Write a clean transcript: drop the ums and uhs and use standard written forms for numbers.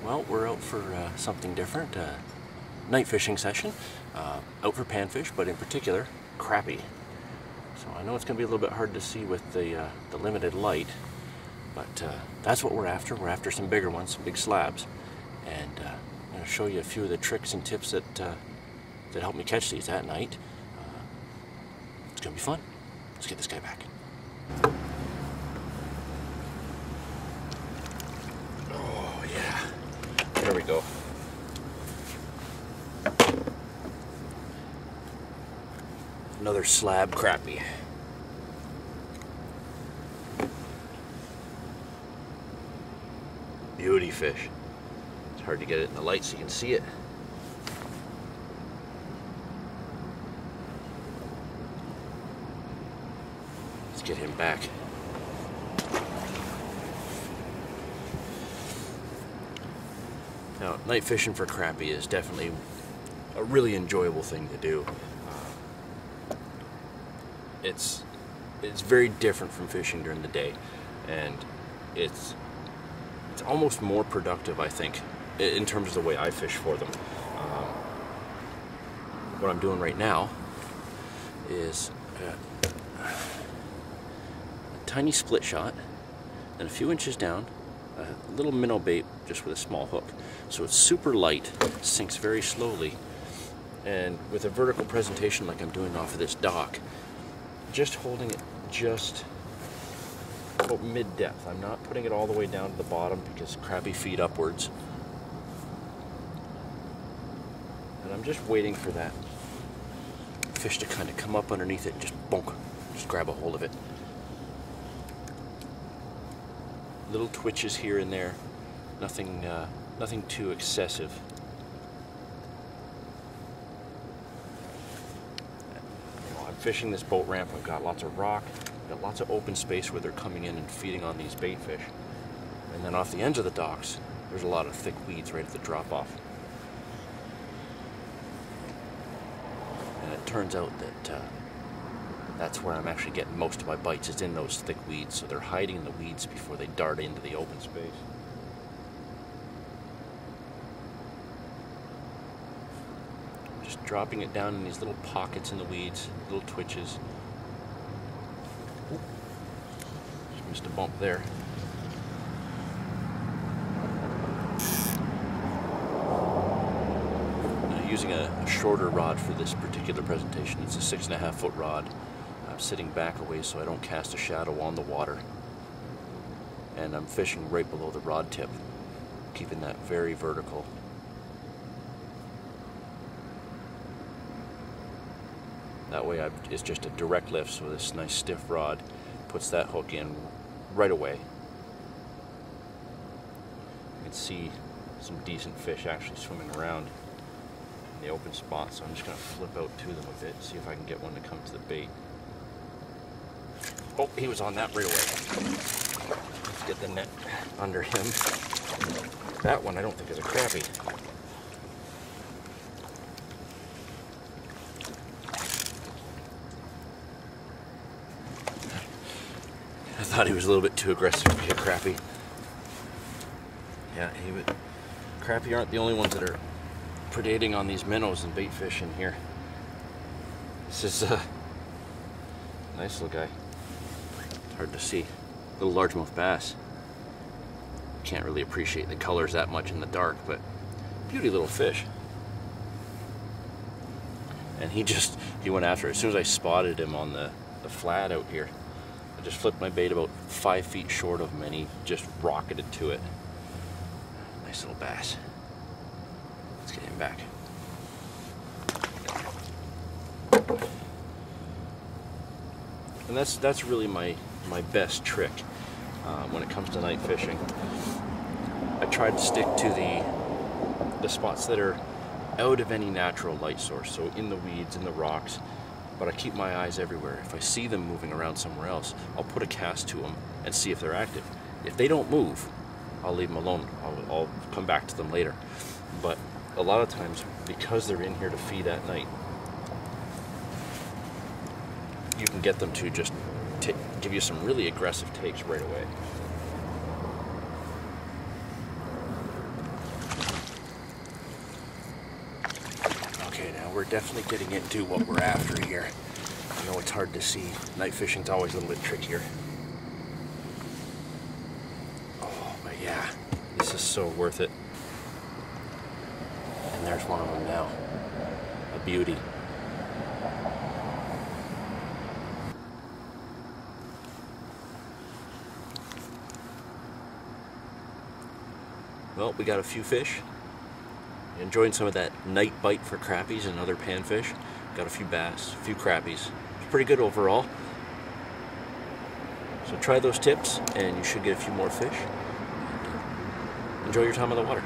Well, we're out for something different, night fishing session, out for panfish, but in particular, crappie. So I know it's going to be a little bit hard to see with the limited light, but that's what we're after. We're after some bigger ones, some big slabs, and I'm going to show you a few of the tricks and tips that help me catch these at night. It's going to be fun. Let's get this guy back. Oh yeah, there we go. Another slab crappie. Beauty fish. It's hard to get it in the light so you can see it. Let's get him back. Now, night fishing for crappie is definitely a really enjoyable thing to do. It's very different from fishing during the day, and it's almost more productive, I think, in terms of the way I fish for them. What I'm doing right now is a tiny split shot, and a few inches down, a little minnow bait just with a small hook. So it's super light, sinks very slowly, and with a vertical presentation like I'm doing off of this dock, just holding it just about mid-depth. I'm not putting it all the way down to the bottom because crappie feed upwards. And I'm just waiting for that fish to kind of come up underneath it and just bonk, just grab a hold of it. Little twitches here and there, nothing too excessive. Fishing this boat ramp, I've got lots of rock, got lots of open space where they're coming in and feeding on these bait fish. And then off the ends of the docks, there's a lot of thick weeds right at the drop off. And it turns out that that's where I'm actually getting most of my bites, is in those thick weeds. So they're hiding in the weeds before they dart into the open space. Just dropping it down in these little pockets in the weeds, little twitches. Ooh, just missed a bump there. Now, using a shorter rod for this particular presentation. It's a 6.5 foot rod. I'm sitting back a ways so I don't cast a shadow on the water. And I'm fishing right below the rod tip, keeping that very vertical. That way it's just a direct lift, so this nice stiff rod puts that hook in right away. You can see some decent fish actually swimming around in the open spot, so I'm just going to flip out to them a bit, see if I can get one to come to the bait. Oh, he was on that right away. Let's get the net under him. That one I don't think is a crappie. I thought he was a little bit too aggressive to be a crappie. Yeah, crappie aren't the only ones that are predating on these minnows and bait fish in here. This is a nice little guy. It's hard to see. Little largemouth bass. Can't really appreciate the colors that much in the dark, but beauty little fish. And he went after it. As soon as I spotted him on the flat out here, I just flipped my bait about 5 feet short of him and he just rocketed to it. Nice little bass. Let's get him back. And that's really my best trick when it comes to night fishing. I try to stick to the spots that are out of any natural light source, so in the weeds, in the rocks. But I keep my eyes everywhere. If I see them moving around somewhere else, I'll put a cast to them and see if they're active. If they don't move, I'll leave them alone. I'll come back to them later. But a lot of times, because they're in here to feed at night, you can get them to just give you some really aggressive takes right away. we're definitely getting into what we're after here. I know it's hard to see. Night fishing's always a little bit trickier. Oh, but yeah, this is so worth it. And there's one of them now. A beauty. Well, we got a few fish. Enjoying some of that night bite for crappies and other panfish. Got a few bass, a few crappies. It's pretty good overall. So try those tips and you should get a few more fish. Enjoy your time on the water.